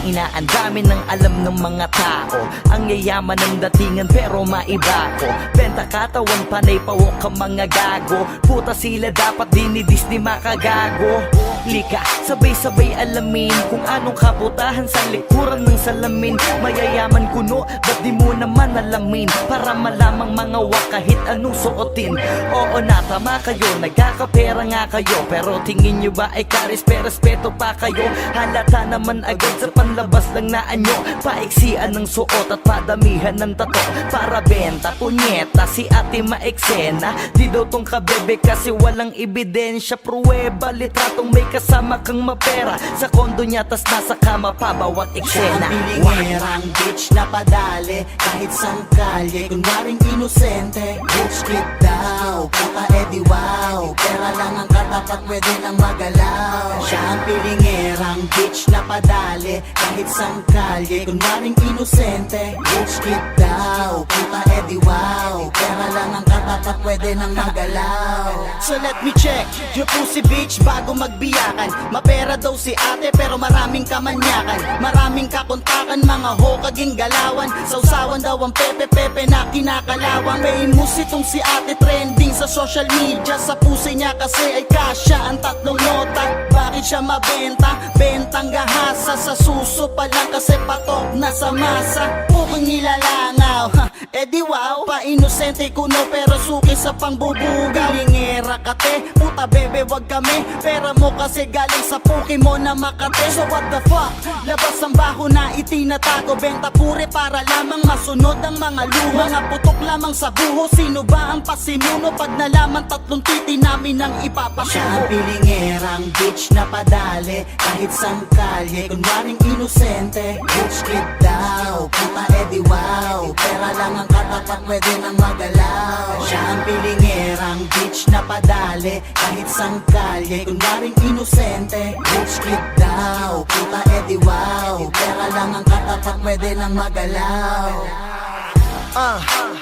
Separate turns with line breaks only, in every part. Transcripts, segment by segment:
inaan, dami ng alam ng mga tao. Ang yayaman ng datingan pero maiba ko. Benta katawan, panay pawok ka mga gago. Puta sila dapat dinidis ni makagago. Lika, sabay-sabay alamin kung anong kaputahan sa likuran ng salamin. Mayayaman kuno, ba't di mo naman alamin? Para malamang mga wak kahit anong suotin. Oo na, tama kayo, nagkakapera nga kayo. Pero tingin nyo ba ay karespeto pa kayo? Halata naman agad sa panlabas lang na anyo. Paiksian ng suot at padamihan ng tato. Para benta, punyeta, si ate maeksena. Di daw tong kabebe kasi walang ebidensya. Pruweba, litratong may kasama kang mapera. Sa kondo niya tas nasa kama pa bawat eksena.
Pilingerang bitch na padali kahit sang kalye. Kunwaring inosente, bitch kid daw. Puta edi wow, pera lang ang katapat pwede nang magalaw. Siya ang pilingerang bitch na padali kahit sang kalye. Kunwaring inosente, bitch kid daw. Puta edi wow, pera lang ang katapat pwede nang magalaw. So let me check your pussy bitch bago magbiyak. Mapera daw si ate pero maraming kamanyakan. Maraming kakontakan, mga hokaging galawan. Sausawan daw ang pepe-pepe na kinakalawang. Famous itong si ate, trending sa social media. Sa pusi niya kasi ay kasya ang tatlong nota. Bakit siya mabenta? Bentang gahasa. Sa suso pa lang kasi patok na sa masa. Pukong nilalangaw, edi wow. Pa-inosente kuno pero suki sa pangbubugaw. Lingera kate, puta bebe wag kami. Pera mo kasi galing sa Pokemon na Makate. So what the fuck? Labas ang baho na itinatago. Benta pure para lamang masunod ang mga luha. Mga putok lamang sa buho. Sino ba ang pasimuno? Pag nalaman tatlong titi namin ang ipapasuko. Siya ang pilingerang bitch na padali kahit sang kalye. Kunwaring inosente, bitch kid daw. Puta edi wow, pera lang ang katapat pwede nang magalaw. Siya ang pilingerang bitch na padali kahit sang kalye. Kunwaring inosente, bitch kid daw. Puta edi wow, pera lang ang katapat pwede nang magalaw.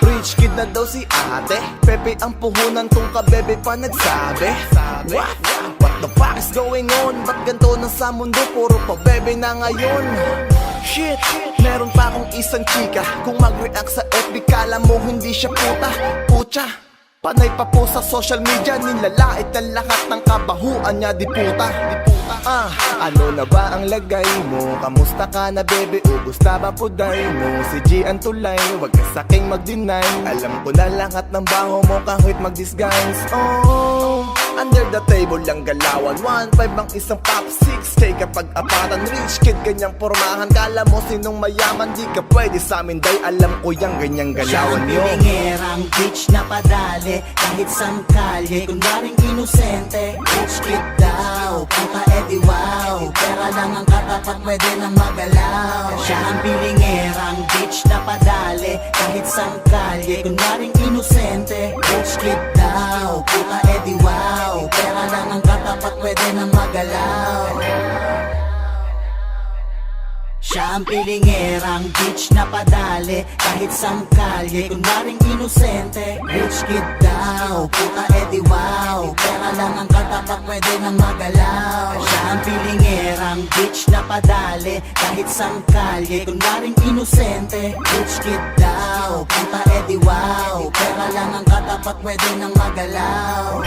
Rich kid na daw si ate. Pepe ang puhunan kung kabebe pa nagsabi. What the fuck is going on? Ba't ganito na sa mundo? Puro pa bebe na ngayon. Shit, meron pa akong isang chika. Kung mag-react sa FB kala mo hindi siya puta. Pucha, panay pa po sa social media. Nilalait na lahat ng kabahuan niya. Di puta. Ano na ba ang lagay mo? Kamusta ka na bebe? Ubus na ba puday mo? Si G ang tulay, wag ka saking mag-deny. Alam ko na lahat ng baho mo kahit mag-disguise. Oh, under the table lang galawan. 1.5 ang isang pop 6K kapag apatan. Rich kid ganyang pormahan. Kala mo sinong mayaman? Di ka pwede sa amin day. Alam ko yung ganyang galawan yo.
Siya ang pilingerang bitch na padali kahit sang kalye. Kunwaring inosente, bitch kid daw. Puta edi wow, pera lang ang katapat pwede nang magalaw. Siya ang pilingerang bitch na padali kahit sang kalye. Kunwaring inosente, bitch kid daw. Puta edi wow, pera lang ang katapat pwede nang magalaw. Siya ang pilingerang bitch na padali kahit sang kalye. Kunwaring inosente, rich kid daw. Puta edi wow, pera lang ang katapat pwede nang magalaw. Siya ang pilingerang bitch na padali kahit sang kalye. Kunwaring inosente, rich kid daw. Puta edi wow, pera lang ang katapat pwede nang magalaw.